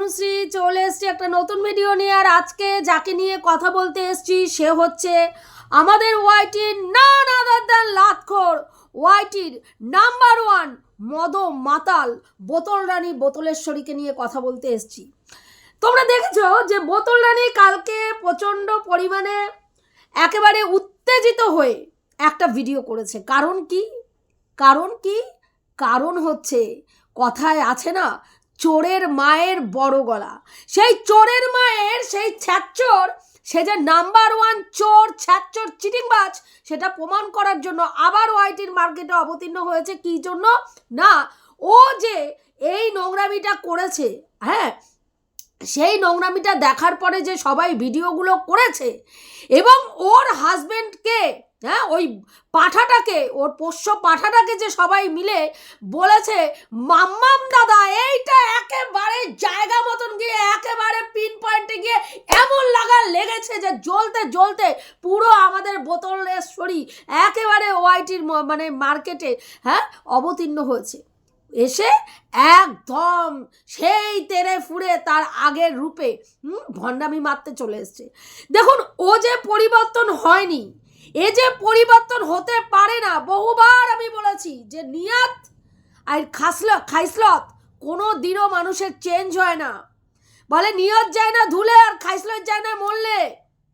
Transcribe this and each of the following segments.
তনুশ্রী চলে এসেছি একটা নতুন ভিডিও নিয়ে। আর আজকে যাকে নিয়ে কথা বলতে এসেছি সে হচ্ছে আমাদের ওয়াইটির নান আদার দ্যান লাতখোর, ওয়াইটির নাম্বার ওয়ান মদ মাতাল বোতল রানী বোতলেশ্বরীকে নিয়ে কথা বলতে এসেছি। তোমরা দেখেছো যে বোতল রানী কালকে প্রচণ্ড পরিমাণে একেবারে উত্তেজিত হয়ে একটা ভিডিও করেছে। কারণ কি? কারণ হচ্ছে কথায় আছে না, চোরের মায়ের বড় গলা। সেই চোরের মায়ের সেই ছ্যাচ্চর, সে যে নাম্বার ওয়ান চোর, ছ্যাচ্চর, চিটিংবাজ, সেটা প্রমাণ করার জন্য আবার ওয়াইটির মার্কেটে অবতীর্ণ হয়েছে। কি জন্য না, ও যে এই নোংরামিটা করেছে, হ্যাঁ, সেই নোংরামিটা দেখার পরে যে সবাই ভিডিওগুলো করেছে এবং ওর হাজবেন্ডকে, হ্যাঁ, ওই পাঠাটাকে, ওর পোষ্য পাঠাটাকে যে সবাই মিলে বলেছে মাম্মাম দাদা এইটা একেবারে জায়গা মতন গিয়ে একেবারে পিন পয়েন্টে গিয়ে এমন লেগেছে যে জ্বলতে জ্বলতে পুরো আমাদের বোতলেশ্বরী একেবারে ওয়াইটির মানে মার্কেটে, হ্যাঁ, অবতীর্ণ হয়েছে। এসে একদম সেই তেরে ফুড়ে তার আগের রূপে ভণ্ডামি মারতে চলে এসছে। দেখুন, ও যে পরিবর্তন হয়নি, এ যে পরিবর্তন হতে পারে না। বহুবার আমি বলেছি যে নিয়াত আর খাইসলত কোনো দিনও মানুষের চেঞ্জ হয় না। বলে নিয়ত যায় না ধুলে আর খাইসলত যায় না মরলে,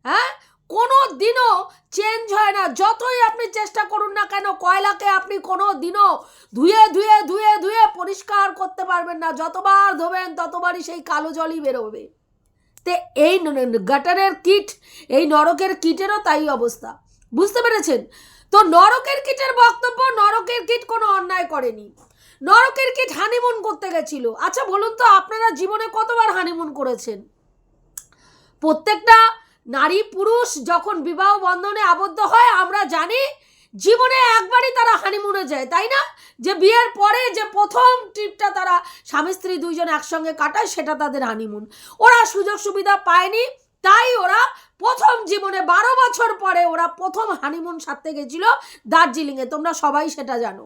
হ্যাঁ, কোনো দিনও চেঞ্জ হয় না। যতই আপনি চেষ্টা করুন না কেন, কয়লাকে আপনি কোনো দিনও ধুয়ে ধুয়ে ধুয়ে ধুয়ে পরিষ্কার করতে পারবেন না। যতবার ধোবেন ততবারই সেই কালো জলই বেরোবে। তে এই গাটারের কিট, এই নরকের কিটেরও তাই অবস্থা। বুঝতে পেরেছেন তো? নরকের কিটের বক্তব্য, নরকের কিট কোনো অন্যায় করেনি। নরকের কিট হানিমুন করতে গেছিল। আচ্ছা বলুন তো, আপনারা জীবনে কতবার হানিমুন করেছেন? প্রত্যেকটা নারী পুরুষ যখন বিবাহ বন্ধনে আবদ্ধ হয় আমরা জানি জীবনে একবারই তারা হানিমুনে যায়, তাই না? যে বিয়ের পরে যে প্রথম ট্রিপটা তারা স্বামী স্ত্রী দুইজন একসঙ্গে কাটায় সেটা তাদের হানিমুন। ওরা সুযোগ সুবিধা পায়নি, তাই ওরা প্রথম জীবনে 12 বছর পরে ওরা প্রথম হানিমুন সারতে গেছিল দার্জিলিংয়ে। তোমরা সবাই সেটা জানো।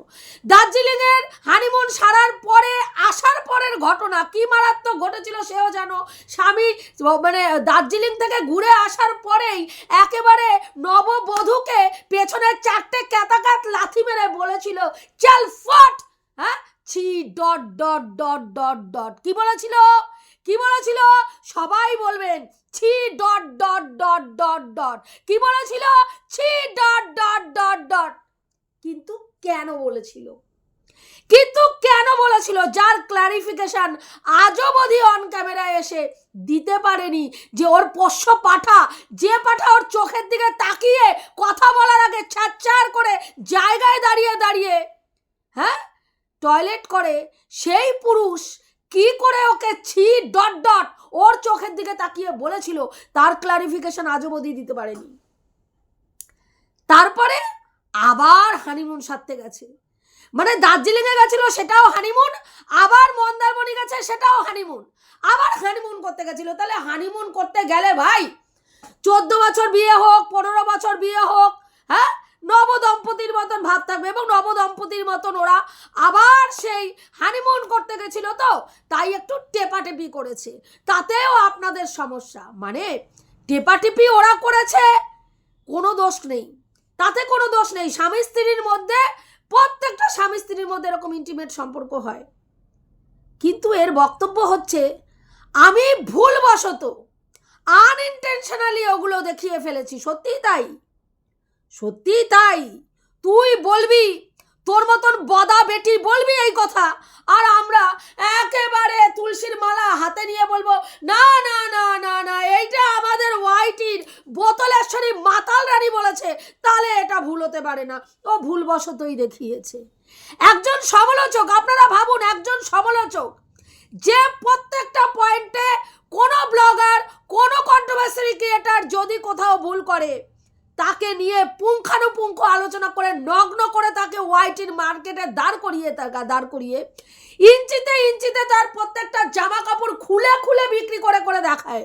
দার্জিলিংয়ের হানিমুন সারার পরে আসার পরের ঘটনা কি মারাত্মক ঘটেছিল সেও জানো। স্বামী মানে দার্জিলিং থেকে ঘুরে আসার পরেই একেবারে নববধূকে পেছনে 4টে ক্যাতাকাত লাথি মেরে বলেছিল চল ফট, হ্যাঁ, ছি dot dot dot dot dot. কি বলেছিল সবাই বলবেন? ছি dot dot dot dot dot. কি বলেছিল? ছি ডট ডট ডট ডট। কিন্তু কেন বলেছিল যার ক্লারিফিকেশন আজও অবধি অন ক্যামেরায় এসে দিতে পারেনি। যে ওর পোষ্য পাঠা, যে পাঠা ওর চোখের দিকে তাকিয়ে কথা বলার আগে ছ্যাঁচ্চার করে জায়গায় দাঁড়িয়ে দাঁড়িয়ে, হ্যাঁ, টয়লেট করে, সেই পুরুষ কি করে ওকে ছি ডট ডট ওর চোখের দিকে তাকিয়ে বলেছিল তার ক্লারিফিকেশন আজও অবধি দিতে পারেনি। তারপরে আবার হানিমুন সারতে গেছে, মানে দার্জিলিংয়ে গেছিল সেটাও হানিমুন, আবার মন্দারমণি গেছে সেটাও হানিমুন, আবার হানিমুন করতে গেছিল। তাহলে হানিমুন করতে গেলে ভাই 14 বছর বিয়ে হোক, 15 বছর বিয়ে হোক, হ্যাঁ, নবদম্পতির মতন ভাব থাকবে। এবং নবদম্পতির মতন ওরা আবার সেই হানিমুন করতে গেছিল, তো তাই একটু টেপাটেপি করেছে। তাতেও আপনাদের সমস্যা, মানে টেপাটেপি ওরা করেছে, কোনো দোষ নেই, তাতে কোনো দোষ নেই। স্বামী স্ত্রীর মধ্যে, প্রত্যেকটা স্বামী স্ত্রীর মধ্যে এরকম ইন্টিমেট সম্পর্ক হয়। কিন্তু এর বক্তব্য হচ্ছে আমি ভুলবশত আনইনটেনশনালি ওগুলো দেখিয়ে ফেলেছি। সত্যিই তাই। তুই বলবি, তোর মতন বদা বেটি বলবি এই কথা, আর আমরা একেবারে তুলসীর মালা হাতে নিয়ে বলবো না না না না না এইটা আমাদের ওয়াইটির বোতলেশ্বরী মাতাল রানী বলেছে, তাহলে এটা ভুল হতে পারে না। ও ভুলবশতই দেখিয়েছে। একজন সমালোচক, আপনারা ভাবুন, একজন সমালোচক যে প্রত্যেকটা পয়েন্টে কোনো ব্লগার, কোনো কন্ট্রোভার্সি ক্রিয়েটার যদি কোথাও ভুল করে তাকে নিয়ে পুঙ্খানুপুঙ্খ আলোচনা করে নগ্ন করে তাকে ওয়াইটির মার্কেটে দাঁড় করিয়ে ইঞ্চিতে ইঞ্চিতে তার প্রত্যেকটা জামা কাপড় খুলে খুলে বিক্রি করে দেখায়।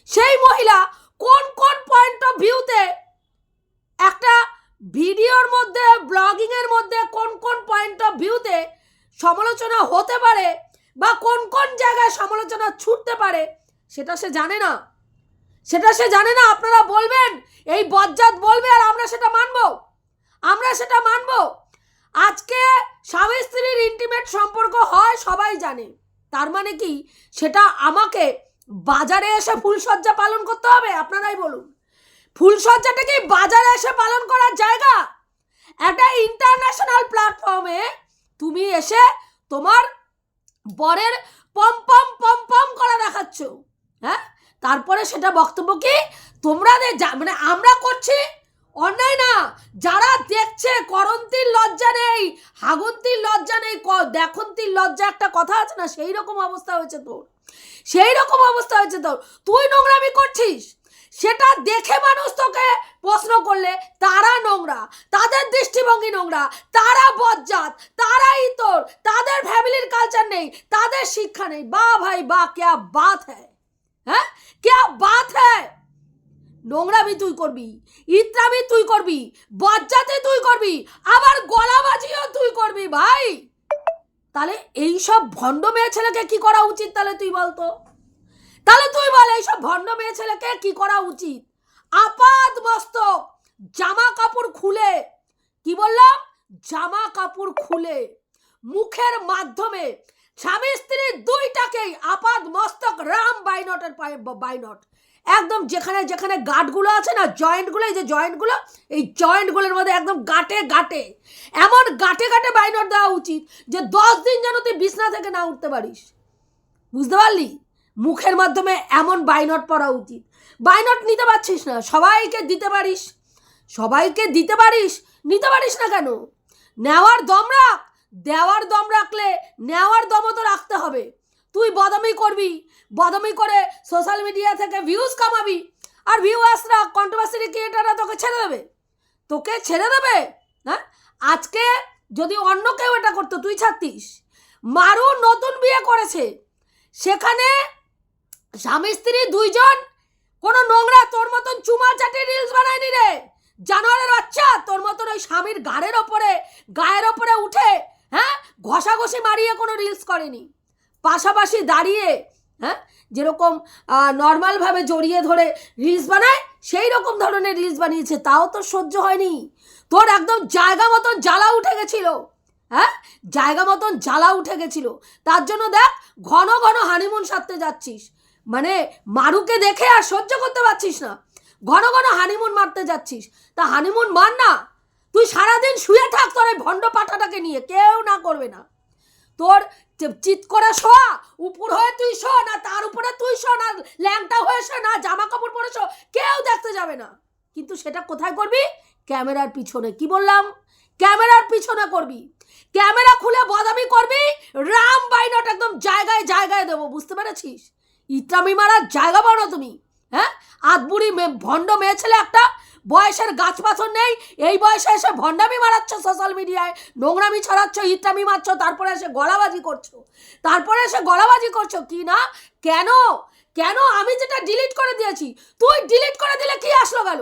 সেই মহিলা কোন কোন পয়েন্ট অফ ভিউতে একটা ভিডিওর মধ্যে, ব্লগিংয়ের মধ্যে কোন কোন পয়েন্ট অফ ভিউতে সমালোচনা হতে পারে বা কোন কোন জায়গায় সমালোচনা ছুটতে পারে সেটা সে জানে না, সেটা সে জানে না। আপনারা বলবেন, এই বজ্জাত বলবে, আর আমরা সেটা মানবো, আমরা সেটা মানবো। আজকে স্বামী স্ত্রীর ইন্টিমেট সম্পর্ক হয় সবাই জানে, তার মানে কি সেটা আমাকে বাজারে এসে ফুলসজ্জা পালন করতে হবে? আপনারাই বলুন, ফুলসজ্জাটা কি বাজারে এসে পালন করার জায়গা? একটা ইন্টারন্যাশনাল প্ল্যাটফর্মে তুমি এসে তোমার বরের পম পম পম পম করা দেখাচ্ছ, হ্যাঁ, তারপরে সেটা বক্তব্য কি তোমরা মানে আমরা করছি? অন্যায় না? যারা দেখছে করন্তির লজ্জা নেই, হাগন্তির লজ্জা নেই, দেখন্তির লজ্জা একটা কথা আছে না, সেই রকম অবস্থা হয়েছে তোর, সেই রকম অবস্থা হয়েছে তোর। তুই নোংরামি করছিস, সেটা দেখে মানুষ তোকে প্রশ্ন করলে তারা নোংরা, তাদের দৃষ্টিভঙ্গি নোংরা, তারা বজ্জাত, তারাই তোর, তাদের ফ্যামিলির কালচার নেই, তাদের শিক্ষা নেই। বা ভাই বা, ক্যা বাত হ্যায়, হ্যাঁ ক্যা বাত হ্যায়। নোংরামি তুই করবি, ইত্রামি তুই করবি, বজ্জাতে তুই করবি, আবার গলাবাজিও তুই করবি ভাই। তাহলে এইসব ভণ্ড মেয়ে ছেলেকে কি করা উচিত? তাহলে তুই বলতো, তাহলে তুই বল এইসব ভণ্ড মেয়ে ছেলেকে কি করা উচিত? আপাদ মস্তক জামা কাপড় খুলে, কি বললাম, জামা কাপড় খুলে মুখের মাধ্যমে স্বামী স্ত্রী দুইটাকেই আপাদ মস্তক রাম বাইনটের বাইনট, একদম যেখানে যেখানে গাঁটগুলো আছে না, জয়েন্টগুলো, এই যে জয়েন্টগুলো, এই জয়েন্টগুলোর মধ্যে একদম গাঁটে গাঁটে, এমন গাঁটে গাঁটে বাইনট দেওয়া উচিত যে 10 দিন যেন তুই বিছনা থেকে না উঠতে পারিস। বুঝতে পারলি? মুখের মাধ্যমে এমন বাইনট পরা উচিত। বাইনট নিতে পারছিস না, সবাইকে দিতে পারিস, সবাইকে দিতে পারিস, নিতে পারিস না কেন? নেওয়ার দম রাখ, দেওয়ার দম রাখলে নেওয়ার দমও তো রাখতে হবে। তুই বদমি করবি, বদমি করে সোশ্যাল মিডিয়া থেকে ভিউজ কামাবি, আর ভিউয়ার্সরা, কন্ট্রোভার্সি ক্রিয়েটাররা তোকে ছেড়ে দেবে, তোকে ছেড়ে দেবে। হ্যাঁ, আজকে যদি অন্য কেউ এটা করতো তুই ছাড়তিস? মারু নতুন বিয়ে করেছে, সেখানে স্বামী স্ত্রী দুইজন কোনো নোংরা তোর মতন চুমা চাটি রিলস বানায়নি রে জানোয়ারের বাচ্চা। তোর মতন ওই স্বামীর গায়ের ওপরে উঠে, হ্যাঁ, ঘষাঘষি মারিয়ে কোনো রিলস করেনি। পাশাপাশি দাঁড়িয়ে, হ্যাঁ, যেরকম নর্মালভাবে জড়িয়ে ধরে রিলস বানায় সেই রকম ধরনের রিলস বানিয়েছে, তাও তোর সহ্য হয়নি। তোর একদম জায়গা মতন জ্বালা উঠে গেছিল, হ্যাঁ, জায়গা মতন জ্বালা উঠে গেছিল। তার জন্য দেখ ঘন ঘন হানিমুন সারতে যাচ্ছিস, মানে মারুকে দেখে আর সহ্য করতে পারছিস না, ঘন ঘন হানিমুন মারতে যাচ্ছিস। তা হানিমুন মার না, তুই সারাদিন শুয়ে থাক তোর এই ভণ্ড পাঠাটাকে নিয়ে, কেউ না করবে না। তোর চিৎ করে শোয়া, উপর হয়ে তুই শো না, তার উপরে তুই শো না, ল্যাংটা হয়ে শো না, জামা কাপড় পরে শো, কেউ দেখতে যাবে না। কিন্তু সেটা কোথায় করবি? ক্যামেরার পিছনে। কি বললাম? ক্যামেরার পিছনে করবি, ক্যামেরা খুলে বদামি করবি, রাম বাইনট একদম জায়গায় জায়গায় দেবো। বুঝতে পেরেছিস? ইত্রামি মারার জায়গা পাও তুমি, হ্যাঁ? আধবুড়ি ভণ্ড মেয়ে ছেলে একটা, বয়সের গাছ পাথর নেই, এই বয়সে এসে ভণ্ডামি মারাচ্ছ সোশ্যাল মিডিয়ায়, নোংরামি ছড়াচ্ছ, ইত্রামি মারছ, তারপরে এসে গলাবাজি করছো, কি না? কেন কেন আমি যেটা ডিলিট করে দিয়েছি তুই ডিলিট করে দিলে কি আসলো গেল?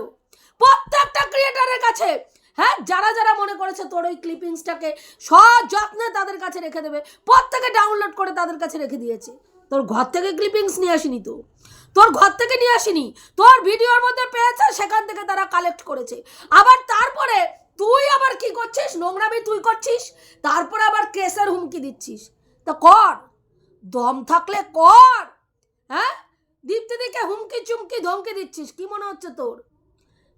প্রত্যেকটা ক্রিয়েটারের কাছে, হ্যাঁ, যারা যারা মনে করেছে তোর ওই ক্লিপিংসটাকে সযত্নে তাদের কাছে রেখে দেবে, প্রত্যেকে ডাউনলোড করে তাদের কাছে রেখে দিয়েছে। তোর ঘর থেকে ক্লিপিংস নিয়ে আসিনি, তো তোর ঘর থেকে নিয়ে আসিনি, তোর ভিডিওর মধ্যে পেয়েছে সেখান থেকে তারা কালেক্ট করেছে। আবার তারপরে তুই আবার কি করছিস? নোংরামি তুই করছিস, তারপরে আবার কেসের হুমকি দিচ্ছিস। তা কর, দম থাকলে কর। হ্যাঁ, দীপ্তিদিকে হুমকি চুমকি ধমকি দিচ্ছিস, কি মনে হচ্ছে তোর?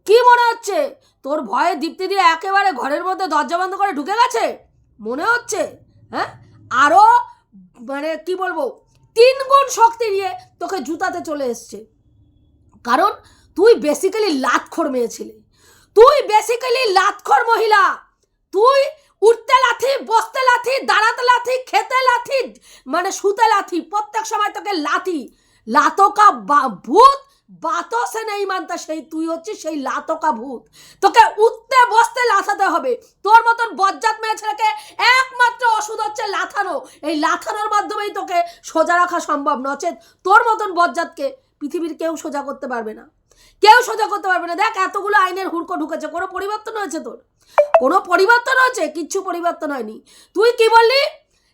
কি মনে হচ্ছে তোর? ভয়ে দীপ্তিদি একেবারে ঘরের মধ্যে দরজা বন্ধ করে ঢুকে গেছে মনে হচ্ছে? হ্যাঁ, আরো মানে কি বলবো, 3 গুণ শক্তি নিয়ে তোকে জুতাতে চলে এসছে। কারণ তুই বেসিক্যালি লাতখোর মেয়ে ছেলে, তুই বেসিক্যালি লাতখোর মহিলা। তুই উঠতে লাথি, বসতে লাথি, দাঁড়াতে লাথি, খেতে লাথি, মানে শুতে লাথি, প্রত্যেক সময় তোকে লাথি। লাতকা ভূত, বাতো সে নেই মানতা, সেই তুই হচ্ছিস সেই লাতকা ভূত। তোকে উঠতে বসতে লাথাতে হবে। তোর মতন বজ্জাত মেয়ে ছেলেকে একমাত্র ওষুধ হচ্ছে লাথানো। এই লাথানোর মাধ্যমেই তোকে সোজা রাখা সম্ভব, নচেত তোর মতন বজ্জাতকে পৃথিবীর কেউ সোজা করতে পারবে না, কেউ সোজা করতে পারবে না। দেখ এতগুলো আইনের হুড়কো ঢুকেছে, কোনো পরিবর্তন হয়েছে? তোর কোনো পরিবর্তন হয়েছে? কিচ্ছু পরিবর্তন হয়নি। তুই কি বললি?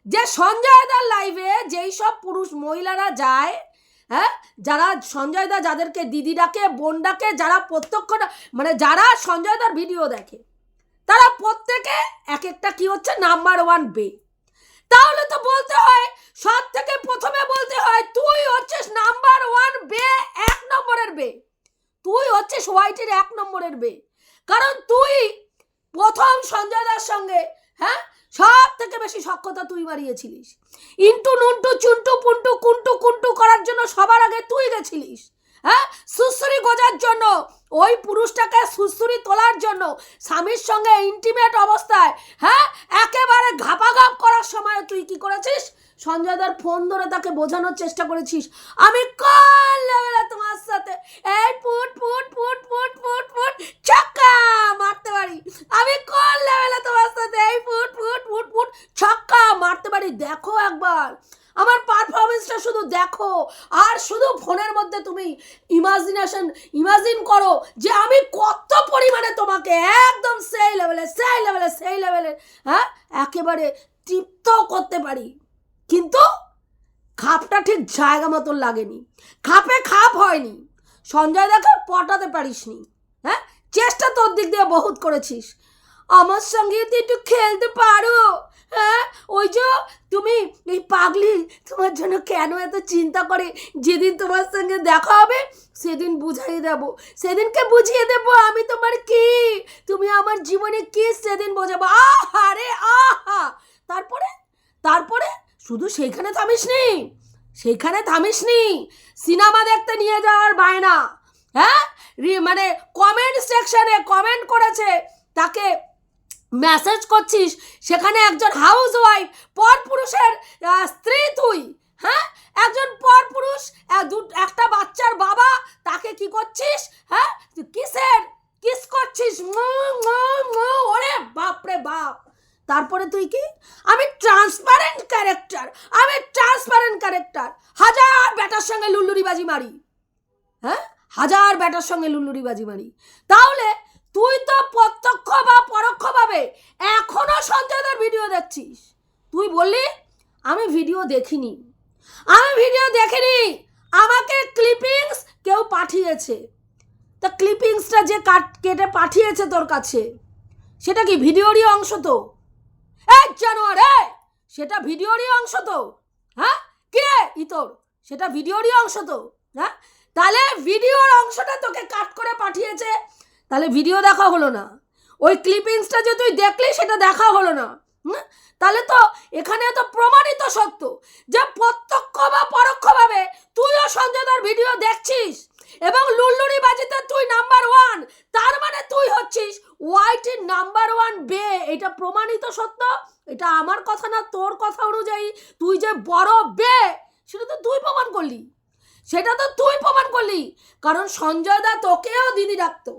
যে সঞ্জয় দার লাইভে যেই সব পুরুষ মহিলারা যায়, হ্যাঁ, যারা সঞ্জয় দা যাদেরকে দিদি ডাকে, বোন ডাকে, যারা প্রত্যক্ষ মানে যারা সঞ্জয় দার ভিডিও দেখে, তারা প্রত্যেকে এক একটা কি হচ্ছে নাম্বার 1 বে। তাহলে তো বলতে হয়, সব থেকে প্রথমে বলতে হয় তুই হচ্ছিস নাম্বার 1 বে, 1 নম্বরের বে। তুই হচ্ছিস হোয়াইটের 1 নম্বরের বে, কারণ তুই প্রথম সঞ্জয় দার সঙ্গে, হ্যাঁ, সব থেকে বেশি সখ্যতা তুই মারিয়েছিলিস। ইন্টু নুন্টু চুন্টু পুন্টু কুন্টু কুন্টু করার জন্য সবার আগে তুই গেছিলিস, হ্যাঁ, সুসুরি গোজার জন্য, ওই পুরুষটাকে সুসুরি তোলার জন্য, স্বামীর সঙ্গে ইন্টিমেট অবস্থায়, হ্যাঁ, একেবারে ঘাপাঘাপ করার সময় তুই কি করেছিস? সঞ্জয়দার ফোন ধরে তাকে বোঝানোর চেষ্টা করেছিস, আমি কোন লেভেলে তোমার সাথে এই foot foot foot foot foot foot ছক্কা মারতে পারি, আমি কোন লেভেলে তোমার সাথে এই ফুট ফুট ফুট ফুট ছক্কা মারতে পারি, দেখো একবার আমার পারফরমেন্সটা শুধু দেখো। আর শুধু ফোনের মধ্যে তুমি ইমাজিন করো যে আমি কত পরিমাণে তোমাকে একদম সেই লেভেলে, হ্যাঁ, একেবারে তৃপ্ত করতে পারি। কিন্তু খাপটা ঠিক জায়গা মতন লাগেনি, খাপে খাপ হয়নি, সঞ্জয় দাকে পটাতে পারিসনি, হ্যাঁ, চেষ্টা তোর দিক দিয়ে বহুত করেছিস, আমার সঙ্গে তুই একটু খেলতে পারো, হ্যাঁ, ওই যে তুমি এই পাগলি তোমার জন্য কেন এত চিন্তা করে, যেদিন তোমার সঙ্গে দেখা হবে সেদিন বুঝিয়ে দেবো, সেদিনকে বুঝিয়ে দেবো আমি তোমার কি, তুমি আমার জীবনে কি সেদিন বোঝাবো, আহা রে আহা। তারপরে শুধু সেইখানে থামিসনি, সিনেমা দেখতে নিয়ে যাওয়ার বায়না, হ্যাঁ, মানে কমেন্ট সেকশনে কমেন্ট করেছে, তাকে মেসেজ করছিস, সেখানে একজন হাউস ওয়াইফ, পরপুরুষের স্ত্রী তুই, হ্যাঁ, একজন পরপুরুষ, একটা বাচ্চার বাবা, তাকে কি করছিস, হ্যাঁ, কিস করছিস, ওরে বাপ রে বাপ। তারপরে তুই কি, আমি ট্রান্সপারেন্ট ক্যারেক্টার, হাজার ব্যাটার সঙ্গে লুল্লুরিবাজি মারি, হ্যাঁ, হাজার ব্যাটার সঙ্গে লুল্লুরিবাজি মারি। তাহলে তুই তো প্রত্যক্ষ বা পরোক্ষভাবে এখনো সঞ্জয়দার ভিডিও দেখছিস। তুই বললি আমি ভিডিও দেখিনি, আমাকে ক্লিপিংস কেউ পাঠিয়েছে। তা ক্লিপিংসটা যে কেটে পাঠিয়েছে তোর কাছে, সেটা কি ভিডিওরই অংশ? তো জানোয়ারে, সেটা ভিডিওরই অংশ তো, হ্যাঁ, কি রে ইতর, সেটা ভিডিওরই অংশ তো, হ্যাঁ। তাহলে ভিডিওর অংশটা তোকে কাট করে পাঠিয়েছে, তাহলে ভিডিও দেখা হলো না, ওই ক্লিপিংসটা যে তুই দেখলি সেটা দেখা হলো না, তাহলে তো এখানে তো প্রমাণিত সত্য যে প্রত্যক্ষ বা পরোক্ষভাবে তুইও সঞ্জয়দার ভিডিও দেখছিস এবং লুল্লুরিবাজিতে তুই নাম্বার 1, তার মানে তুই হচ্ছিস ওয়াইটির নাম্বার 1 বে। এটা প্রমাণিত সত্য, এটা আমার কথা না, তোর কথা অনুযায়ী তুই যে বড় বে, সেটা তো তুই প্রমাণ করলি, কারণ সঞ্জয় দা তোকেও দিদি ডাকতো,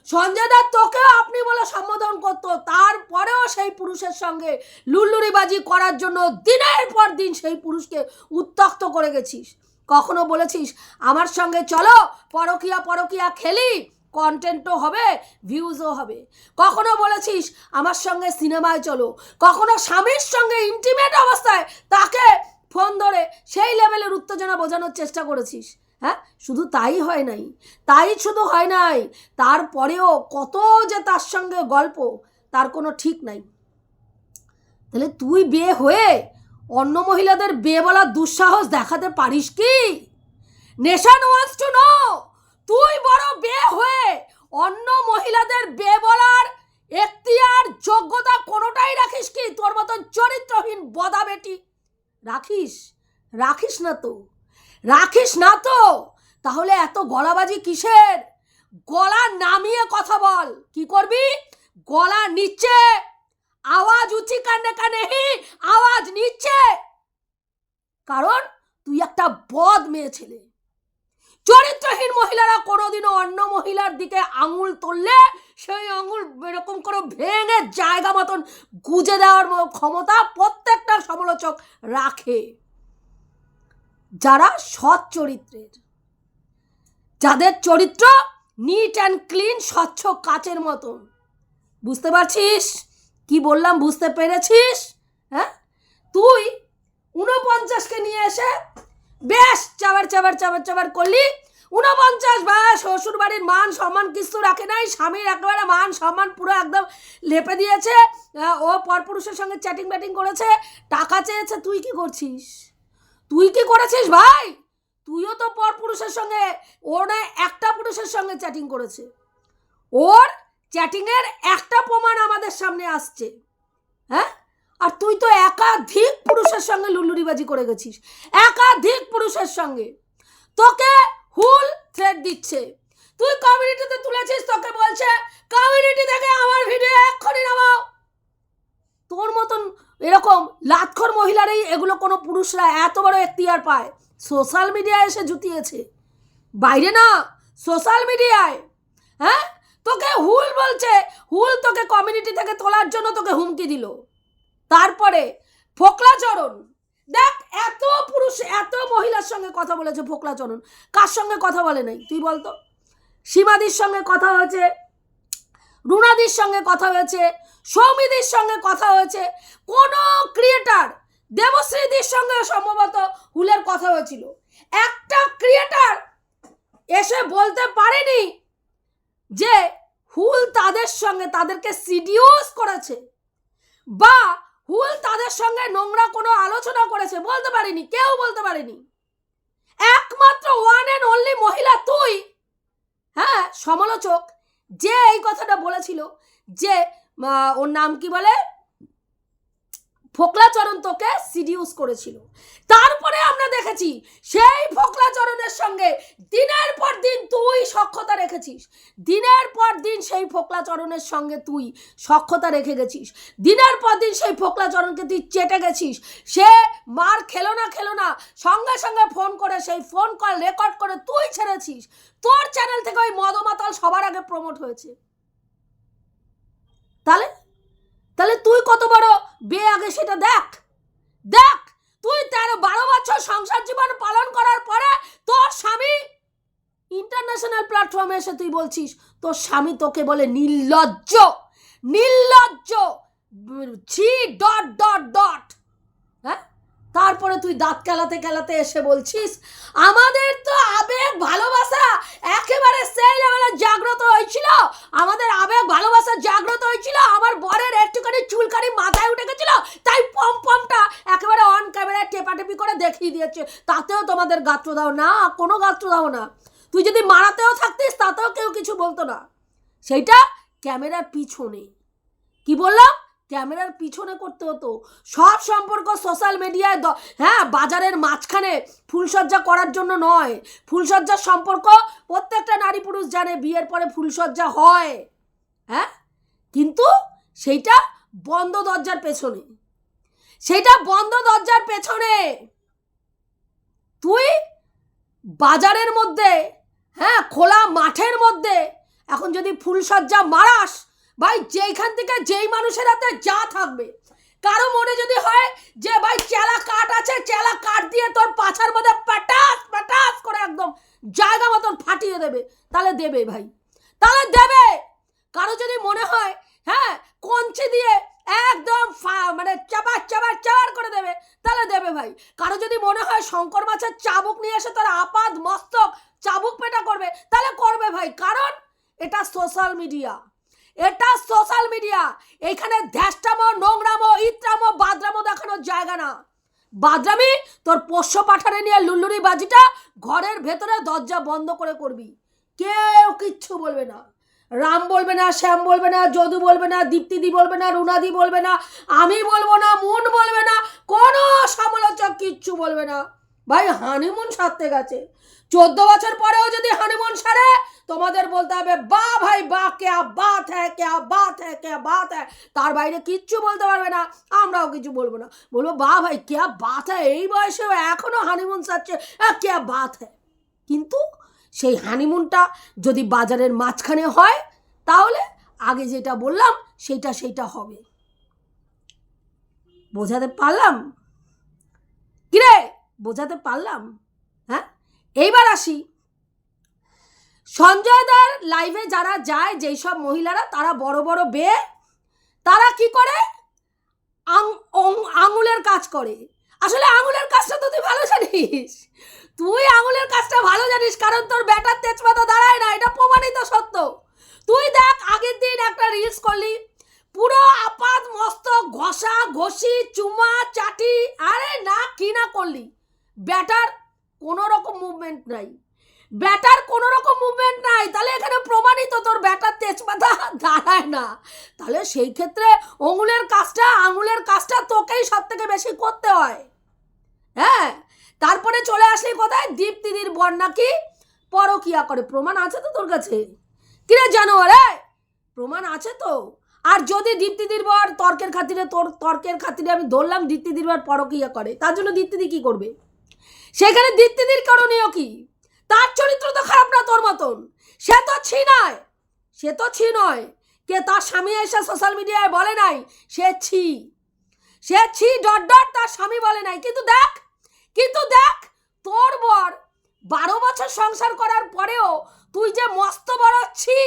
সঞ্জয় দা তোকেও আপনি বলে সম্বোধন করতো, তারপরেও সেই পুরুষের সঙ্গে লুল্লুরিবাজি করার জন্য দিনের পর দিন সেই পুরুষকে উত্ত্যক্ত করে গেছিস। কখনো বলেছিস আমার সঙ্গে চলো পরকিয়া খেলি, কন্টেন্টও হবে, ভিউজও হবে। কখনো বলেছিস আমার সঙ্গে সিনেমায় চলো, কখনো স্বামীর সঙ্গে ইন্টিমেট অবস্থায় তাকে ফোন ধরে সেই লেভেলের উত্তেজনা বোঝানোর চেষ্টা করেছিস, হ্যাঁ। শুধু তাই হয় নাই, তারপরেও কত যে তার সঙ্গে গল্প, তার কোনো ঠিক নাই। তাহলে তুই বিয়ে হয়ে অন্য মহিলাদের বিয়ে বলার দুঃসাহস দেখাতে পারিস কি? নেশন ওয়ান্টস টু নো, তুই বড় বিয়ে হয়ে অন্য মহিলাদের বিয়ে বলার এখতিয়ার যোগ্যতা কোনোটাই রাখিস কি? তোর মতন চরিত্রহীন বদা বেটি রাখিস না তো। তাহলে এত গলাবাজি কিসের? গলা নামিয়ে কথা বল। কি করবি? গলা নিচে, আওয়াজ উঁচি কানে হি আওয়াজ নিচে, কারণ তুই একটা বদ মেয়ে ছেলে। চরিত্রহীন মহিলারা কোনোদিনও অন্য মহিলার দিকে আঙুল তুললে সেই আঙুল এরকম করে ভেঙে জায়গা মতন গুজে দেওয়ার ক্ষমতা প্রত্যেকটা সমালোচক রাখে। যারা সৎ চরিত্রের, যাদের চরিত্র নিট অ্যান্ড ক্লিন, স্বচ্ছ কাচের মতন। বুঝতে পারছিস কি বললাম? বুঝতে পেরেছিস? হ্যাঁ, তুই 49কে নিয়ে এসে বেশ চাবার চাবার চাবার চাবার করলি। 49 বা শ্বশুর বাড়ির মান সম্মান কিছু রাখে নাই, স্বামীর একেবারে মান সম্মান পুরো একদম লেপে দিয়েছে। ও পরপুরুষের সঙ্গে চ্যাটিং ব্যাটিং করেছে, টাকা চেয়েছে। তুই কি করছিস? তুই কি করেছিস ভাই? তুইও তো পরপুরুষের সঙ্গে, ওর একটা পুরুষের সঙ্গে চ্যাটিং করেছে। ওর চ্যাটিংয়ের একটা প্রমাণ আমাদের সামনে আসছে। হ্যাঁ, আর তুই তো একাধিক পুরুষের সঙ্গে লুল্লুরিবাজি করে গেছিস, একাধিক পুরুষের সঙ্গে। তোকে হুল থ্রেট দিচ্ছে, তুই কমিউনিটিতে তুলেছিস, তোকে বলছে কমিউনিটি থেকে আমার ভিডিও এক্ষুনি নামাও। তোর মতন এরকম লাতখোর মহিলারই এগুলো কোনো পুরুষরা এত বড় এখতিয়ার পায়। সোশ্যাল মিডিয়ায় এসে জুতিয়েছে, বাইরে না, সোশ্যাল মিডিয়ায়। হ্যাঁ, তোকে হুল বলছে, হুল তোকে কমিউনিটি থেকে তোলার জন্য তোকে হুমকি দিল। তারপরে ফোকলাচরণ, দেখ এত পুরুষ এত মহিলার সঙ্গে কথা বলেছে ফোকলাচরণ, কার সঙ্গে কথা বলে নাই তুই বলতো? সীমাদির সঙ্গে কথা হয়েছে, রুনাদির সঙ্গে কথা হয়েছে, সৌমিদির সঙ্গে কথা হয়েছে, কোনো ক্রিয়েটার, দেবশ্রীদির সঙ্গে সম্ভবত হুলের কথা হয়েছিল। একটা ক্রিয়েটার এসে বলতে পারেনি যে হুল তাদের সঙ্গে তাদেরকে সিডিউস করেছে বা হুল তাদের সঙ্গে নোংরা কোনো আলোচনা করেছে, বলতে পারেনি, কেউ বলতে পারেনি। একমাত্র ওয়ান অ্যান্ড অনলি মহিলা তুই, হ্যাঁ, সমালোচক, যে এই কথাটা বলেছিল যে ওর নাম কি বলে, ফোকলাচরণ তোকে সিডিউস করেছিল। তারপরে আমরা দেখেছি সেই ফোকলাচরণের সঙ্গে দিনের পর দিন তুই সখ্যতা রেখেছিস, দিনের পর দিন সেই ফোকলাচরণের সঙ্গে তুই সখ্যতা রেখে গেছিস, দিনের পর দিন সেই ফোকলাচরণকে তুই চেটে গেছিস। সে মার খেলো না সঙ্গে সঙ্গে ফোন করে সেই ফোন কল রেকর্ড করে তুই ছেড়েছিস। তোর চ্যানেল থেকে ওই মদমাতাল সবার আগে প্রমোট হয়েছে। তাহলে তাহলে তুই কত বড় বে, আগে সেটা দেখ। দেখ তুই 13-12 বছর সংসার জীবন পালন করার পরে তোর স্বামী ইন্টারন্যাশনাল প্ল্যাটফর্মে এসে তুই বলছিস তোর স্বামী তোকে বলে নির্লজ্জ, নির্লজ্জ ..... হ্যাঁ, তারপরে তুই দাঁত কেলাতে কেলাতে এসে বলছিস আমাদের তো আবেগ ভালোবাসা একেবারে সেই লেভেলে জাগ্রত হয়েছিল, আমাদের আবেগ ভালোবাসা জাগ্রত হয়েছিল, আমার বরের একটুখানি চুলকানি মাথায় উঠে গেছিল, তাই পমটা একেবারে অন ক্যামেরায় টেপাটেপি করে দেখিয়ে দিয়েছে, তাতেও তোমাদের গাত্র দাও না, কোনো গাত্র দাও না। তুই যদি মারাতেও থাকতিস তাতেও কেউ কিছু বলতো না। সেইটা ক্যামেরার পিছনে, কি বললাম, ক্যামেরার পিছনে করতে হতো। সব সম্পর্ক সোশ্যাল মিডিয়ায়, হ্যাঁ, বাজারের মাঝখানে ফুলসজ্জা করার জন্য নয়। ফুলসজ্জার সম্পর্ক প্রত্যেকটা নারী পুরুষ জানে, বিয়ের পরে ফুলসজ্জা হয়, হ্যাঁ, কিন্তু সেইটা বন্ধ দরজার পেছনে, সেইটা বন্ধ দরজার পেছনে। তুই বাজারের মধ্যে, হ্যাঁ, খোলা মাঠের মধ্যে এখন যদি ফুলসজ্জা মারাস ভাই, যেইখান থেকে যেই মানুষের হাতে যা থাকবে, কারো মনে যদি হয় যে ভাই চেলা কাঠ আছে, চেলা কাঠ দিয়ে তোর পাছার মধ্যে পাটাস পাটাস করে একদম জায়গা মতন ফাটিয়ে দেবে, তাহলে দেবে ভাই, তাহলে দেবে। কারো যদি মনে হয় হ্যাঁ কঞ্চি দিয়ে একদম মানে চাবার চাবার চাবার করে দেবে, তাহলে দেবে ভাই। কারো যদি মনে হয় শঙ্কর মাছের চাবুক নিয়ে এসে তার আপাদ মস্তক চাবুক পেটা করবে, তাহলে করবে ভাই। কারণ এটা সোশ্যাল মিডিয়া, এটা সোশ্যাল মিডিয়া, এইখানে ধ্যাসটামো, নোংরামো, ইত্রামো, বাদরামো দেখানোর জায়গা না। বাদরামি তোর পোষ্য পাঠারে নিয়ে লুল্লুরি বাজিটা ঘরের ভেতরে দরজা বন্ধ করে করবি, কেউ কিচ্ছু বলবে না। রাম বলবে না, শ্যাম বলবে না, যদু বলবে না, দীপ্তিদি বলবে না, রুনাদি বলবে না, আমি বলবো না, মুন বলবে না, কোনো সমালোচক কিচ্ছু বলবে না। ভাই হানিমুন সারতে গেছে, 14 বছর পরেও যদি হানিমুন সারে তোমাদের বলতে হবে বাহ ভাই বাহ, ক্যা বাত হ্যায়, ক্যা বাত হ্যায়, ক্যা বাত হ্যায়। তার বাইরে কিচ্ছু বলতে পারবে না, আমরাও কিছু বলবো না, বলবো বাহ ভাই ক্যা বাত হ্যায়, এই বয়সেও এখনো হানিমুন সারছে, ক্যা বাত হ্যায়। কিন্তু সেই হানিমুনটা যদি বাজারের মাঝখানে হয় তাহলে আগে যেটা বললাম সেইটা হবে। বোঝাতে পারলাম কিরে? বোঝাতে পারলাম? হ্যাঁ, এইবার আসি সঞ্জয় দার লাইভে যারা যায়, যেই সব মহিলারা, তারা বড় বড় বে, তারা কি করে আঙুলের কাজ করে। আসলে আঙুলের কাজটা তো তুই ভালো জানিস, তুই আঙুলের কাজটা ভালো জানিস, কারণ তোর ব্যাটার তেজপাতা দাঁড়ায় না, এটা প্রমাণিত সত্য। তুই দেখ, আগের দিন একটা রিলস করলি, পুরো আপাত মস্তক ঘষা ঘষি চুমা চাটি, আরে না কি না করলি, ব্যাটার কোনো রকম মুভমেন্ট নাই, ব্যাটার কোনো রকম মুভমেন্ট নাই, তাহলে এখানে প্রমাণিত তোর ব্যাটার তেজপাতা দাঁড়ায় না। তাহলে সেই ক্ষেত্রে আঙুলের কাজটা তোকেই সব থেকে বেশি করতে হয়। হ্যাঁ, তারপরে চলে আসলি কোথায়, দীপ্তিদির বর নাকি পরকিয়া করে। প্রমাণ আছে তো তোর কাছে? কিরে জানোয়ারে, প্রমাণ আছে তো? আর যদি দীপ্তিদির বর তর্কের খাতিরে আমি ধরলাম দীপ্তিদির বর পরকিয়া করে, তার জন্য দীপ্তিদি কি করবে? সেখানে দীপ্তিদির করণীয় কি? তার চরিত্র তো খারাপ না তোর মতন, সে তো ছি নয়। কে তার স্বামী এসে সোশ্যাল মিডিয়ায় বলে নাই সে ছি তার স্বামী বলে নাই। কিন্তু দেখ তোর বর 12 বছর সংসার করার পরেও তুই যে মস্ত বড় ছি,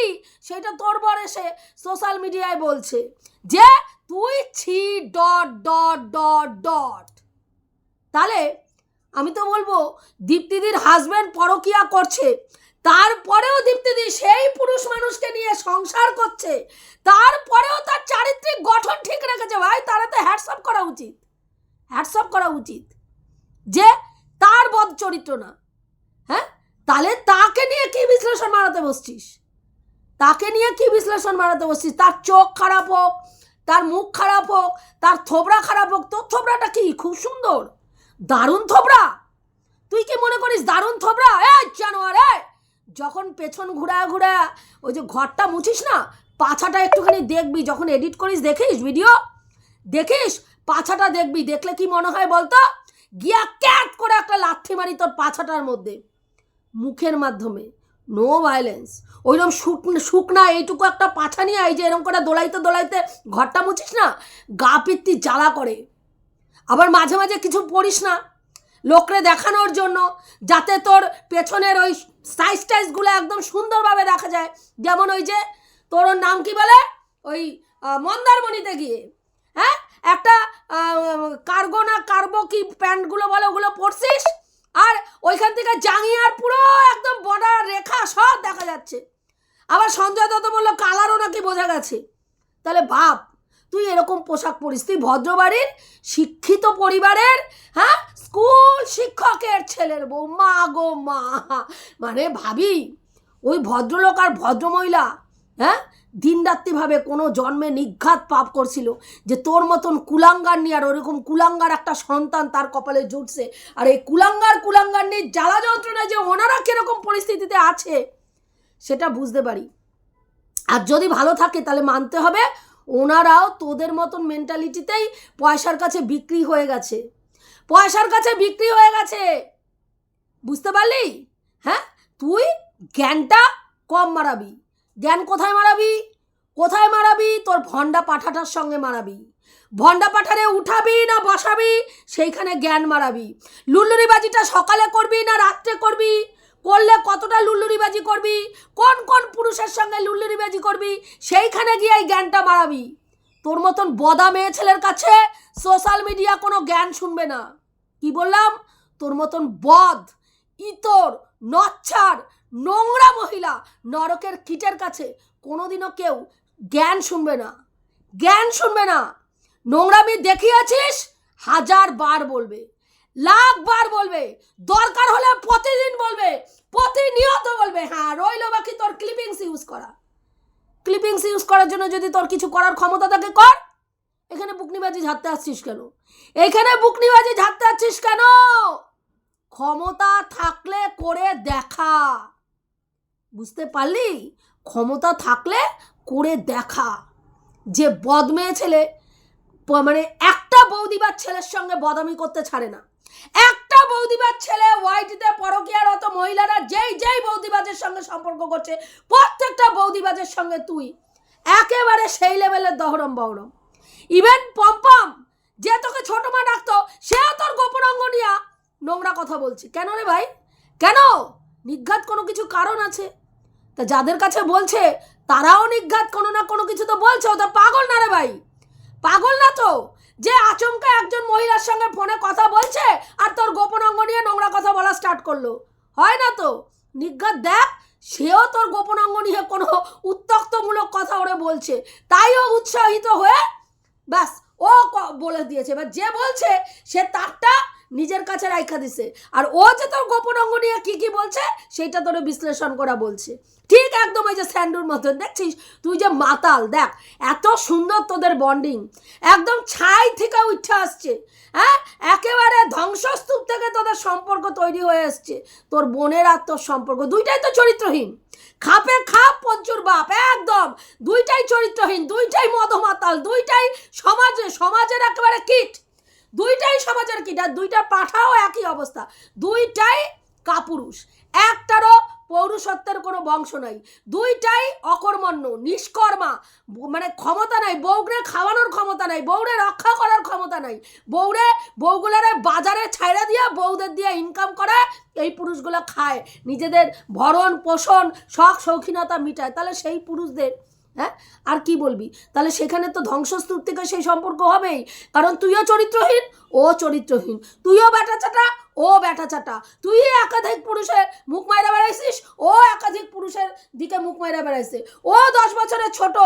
সেটা তোর বর এসে সোশ্যাল মিডিয়ায় বলছে যে তুই ছি ... তাহলে আমি তো বলবো দীপ্তিদির হাজব্যান্ড পরকিয়া করছে, তারপরেও দীপ্তিদি সেই পুরুষ মানুষকে নিয়ে সংসার করছে, তারপরেও তার চারিত্রিক গঠন ঠিক রেখেছে। ভাই, তারা তো হ্যাটসঅ্যাপ করা উচিত যে তার বদ চরিত্র না। হ্যাঁ, তাহলে তাকে নিয়ে কি বিশ্লেষণ মারাতে বসছিস? তার চোখ খারাপ হোক, তার মুখ খারাপ হোক, তার থোবরা খারাপ হোক, তোর থোবরাটা কি খুব সুন্দর, দারুণ থোবরা? তুই কি মনে করিস দারুণ থোবরা? জানোয়ার, যখন পেছন ঘুরা ওই যে ঘরটা মুছিস না, পাছাটা একটুখানি দেখবি, যখন এডিট করিস দেখিস, ভিডিও দেখিস, পাছাটা দেখবি, দেখলে কি মনে হয় বলতো? গিয়া ক্যাট করে একটা লাথি মারি তোর পাছাটার মধ্যে, মুখের মাধ্যমে, নো ভায়োলেন্স। ওইরকম শুকনা এইটুকু একটা পাছা নিয়ে এই যে এরকম করে দোলাইতে ঘরটা মুছিস না, গা পিত্তি জ্বালা করে। আবার মাঝে মাঝে কিছু পড়িস না লোকরে দেখানোর জন্য, যাতে তোর পেছনের ওই সাইজগুলো একদম সুন্দরভাবে দেখা যায়। যেমন ওই যে তোর নাম কি বলে, ওই মন্দারমণিতে গিয়ে হ্যাঁ একটা কার্গো কি প্যান্টগুলো বলে, ওগুলো পরছিস, আর ওইখান থেকে জাঙ্গিয়ার পুরো একদম বর্ডার রেখা সব দেখা যাচ্ছে। আবার সঞ্জয় দত্ত বললো কালারও নাকি বোঝা গেছে। তাহলে ভাব, তুই এরকম পোশাক পরিস, তুই ভদ্রবাড়ির শিক্ষিত পরিবারের, হ্যাঁ, স্কুল শিক্ষকের ছেলের বউ, মা গো মা। মানে ভাবি, ওই ভদ্রলোক আর ভদ্রমহিলা, হ্যাঁ, দিনরাত্রিভাবে কোনো জন্মে নিঘাত পাপ করছিল যে তোর মতন কুলাঙ্গার নিয়ে, আর ওরকম কুলাঙ্গার একটা সন্তান তার কপালে জুটছে। আর এই কুলাঙ্গার নিয়ে জ্বালা যন্ত্রণা যে ওনারা কিরকম পরিস্থিতিতে আছে সেটা বুঝতে পারি। আর যদি ভালো থাকে তাহলে মানতে হবে ওনারাও তোদের মতন মেন্টালিটিতেই পয়সার কাছে বিক্রি হয়ে গেছে, বুঝতে পারলি? হ্যাঁ, তুই জ্ঞানটা কম মারাবি। জ্ঞান কোথায় মারাবি? তোর ভণ্ডা পাঠাটার সঙ্গে মারাবি। ভণ্ডা পাঠারে উঠাবি না বসাবি, সেইখানে জ্ঞান মারাবি। লুল্লুরিবাজিটা সকালে করবি না রাত্রে করবি, করলে কতটা লুল্লুরিবাজি করবি, কোন পুরুষের সঙ্গে লুল্লুরিবাজি করবি, সেইখানে গিয়ে এই জ্ঞানটা মারাবি। তোর মতন বদা মেয়ে ছেলের কাছে সোশ্যাল মিডিয়া কোনো জ্ঞান শুনবে না। কি বললাম? তোর মতন বদ, ইতর, নচ্ছার, নোংরা মহিলা নরকের কীটের কাছে কোনোদিনও কেউ জ্ঞান শুনবে না। নোংরামি দেখিয়েছিস, 1000 বার বলবে, লাখ বার বলবে, দরকার হলে প্রতিদিন বলবে, প্রতিনিয়ত বলবে। হ্যাঁ, রইল বাকি তোর ক্লিপিংস ইউজ করার জন্য যদি তোর কিছু করার ক্ষমতা থাকে কর। এখানে বুকনিবাজি ঝাড়তে আসছিস কেন? ক্ষমতা থাকলে করে দেখা, বুঝতে পারলি? ক্ষমতা থাকলে করে দেখা। যে বদমেয়ে ছেলে, মানে একটা বৌদিবার ছেলের সঙ্গে বদামি করতে ছাড়ে না। একটা বৌদিবার ছেলে ওয়াইটিতে পরকীয়ারত মহিলারা যেই বৌদিবাজের সঙ্গে সম্পর্ক করছে, প্রত্যেকটা বৌদিবাজের সঙ্গে তুই একেবারে সেই লেভেলের দহরম বহরম। ইভেন পম্পম যে তোকে ছোট মা ডাকতো, সেও তোর গোপন অঙ্গ নিয়ে নোংরা কথা বলছে। কেন রে ভাই, কেন? নিঘাত কোনো কিছু কারণ আছে। তা যাদের কাছে বলছে তারাও নিঘাত কোনো না কোনো কিছু তো বলছে। ও তো পাগল না রে ভাই, পাগল না তো। যে আচমকা একজন মহিলার সঙ্গে ফোনে কথা বলছে আর তোর গোপন অঙ্গ নিয়ে নোংরা কথা বলা স্টার্ট করলো? হয় না তো? নিজ্ঞাত দেখ, সেও তোর গোপন অঙ্গ নিয়ে কোনো উত্তক্তমূলক কথা ওরে বলছে, তাইও উৎসাহিত হয়ে ব্যাস ও বলে দিয়েছে। এবার যে বলছে সে তারটা নিজের কাছে রাইখা দিছে, আর ও যে তোর গোপন অঙ্গ নিয়ে কি কি বলছে সেইটা তোরে বিশ্লেষণ করা বলছে। ঠিক একদম ওই যে স্যান্ডুর মতন, দেখছিস তুই যে মাতাল, দেখ এত সুন্দর তোদের বন্ডিং, একদম ছাই থেকে উঠে আসছে, হ্যাঁ একেবারে ধ্বংসস্তূপ থেকে তোদের সম্পর্ক তৈরি হয়ে আসছে। তোর বোনের আর তোর সম্পর্ক দুইটাই তো চরিত্রহীন, খাপে খাপ পঞ্চুর বাপ, একদম দুইটাই চরিত্রহীন, দুইটাই মদমাতাল, দুইটাই সমাজের একেবারে কীট, দুইটাই সমাজের কীট। আর দুইটা পাঠাও একই অবস্থা, দুইটাই কাপুরুষ, একটারও পৌরুষত্বের কোনো বংশ নাই, দুইটাই অকর্মণ্য নিষ্কর্মা, মানে ক্ষমতা নাই, বউরে খাওয়ানোর ক্ষমতা নাই, বউরে রক্ষা করার ক্ষমতা নাই, বউগুলারে বাজারে ছাইড়া দিয়া বউদের দিয়ে ইনকাম করে এই পুরুষগুলো খায়, নিজেদের ভরণ পোষণ শখ শৌখিনতা মিটায়। তাহলে সেই পুরুষদের হ্যাঁ আর কি বলবি? তাহলে সেখানে তো ধ্বংসস্তূপ থেকে সেই সম্পর্ক হবেই, কারণ তুইও চরিত্রহীন, ও চরিত্রহীন, তুইও ব্যাটা চাটা, ও ব্যাটা চাটা, তুই একাধিক পুরুষের মুখ মাইরা বেড়াইছিস, ও একাধিক পুরুষের দিকে মুখ মাইরা বেড়াইছে, ও 10 বছরের ছোট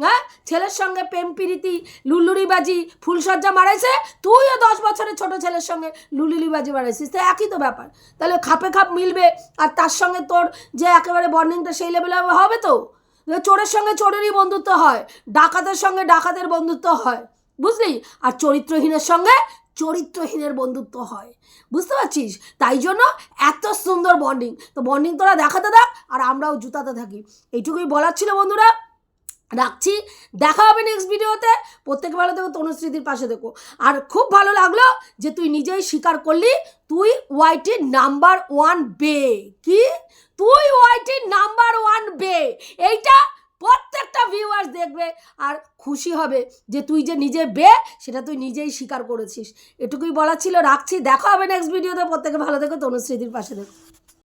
হ্যাঁ ছেলের সঙ্গে প্রেম প্রীতি লুলুলিবাজি ফুলসজ্জা মারাইছে, তুইও 10 বছরের ছোট ছেলের সঙ্গে লুলুলিবাজি মারাইছিস, তো একই তো ব্যাপার। তাহলে খাপে খাপ মিলবে, আর তার সঙ্গে তোর যে একেবারে বন্ডিংটা সেই লেভেলে হবে তো? চোরের সঙ্গে চোরেরই বন্ধুত্ব হয়, ডাকাতের সঙ্গে ডাকাতের বন্ধুত্ব হয়, বুঝলি? আর চরিত্রহীনের সঙ্গে চরিত্রহীনের বন্ধুত্ব হয়, বুঝতে পারছিস? তাই জন্য এত সুন্দর বন্ডিং। তো বন্ডিং তোরা দেখাতে থাক, আর আমরাও জুতাতে থাকি, এইটুকুই বলার ছিল বন্ধুরা। রাখছি, দেখা হবে নেক্সট ভিডিওতে। প্রত্যেকে ভালো থেকো, তনুশ্রীদির পাশে থেকো। আর খুব ভালো লাগলো যে তুই নিজেই স্বীকার করলি তুই ওয়াইটির নাম্বার 1 বে। কি তুই ওয়াইটির নাম্বার 1 বে? এইটা প্রত্যেকটা ভিউয়ার্স দেখবে আর খুশি হবে যে তুই যে নিজে বে সেটা তুই নিজেই স্বীকার করেছিস। এটুকুই বলার ছিল, রাখছি, দেখা হবে নেক্সট ভিডিওতে। প্রত্যেকে ভালো থেকো, তনুশ্রীদির পাশে থেকো।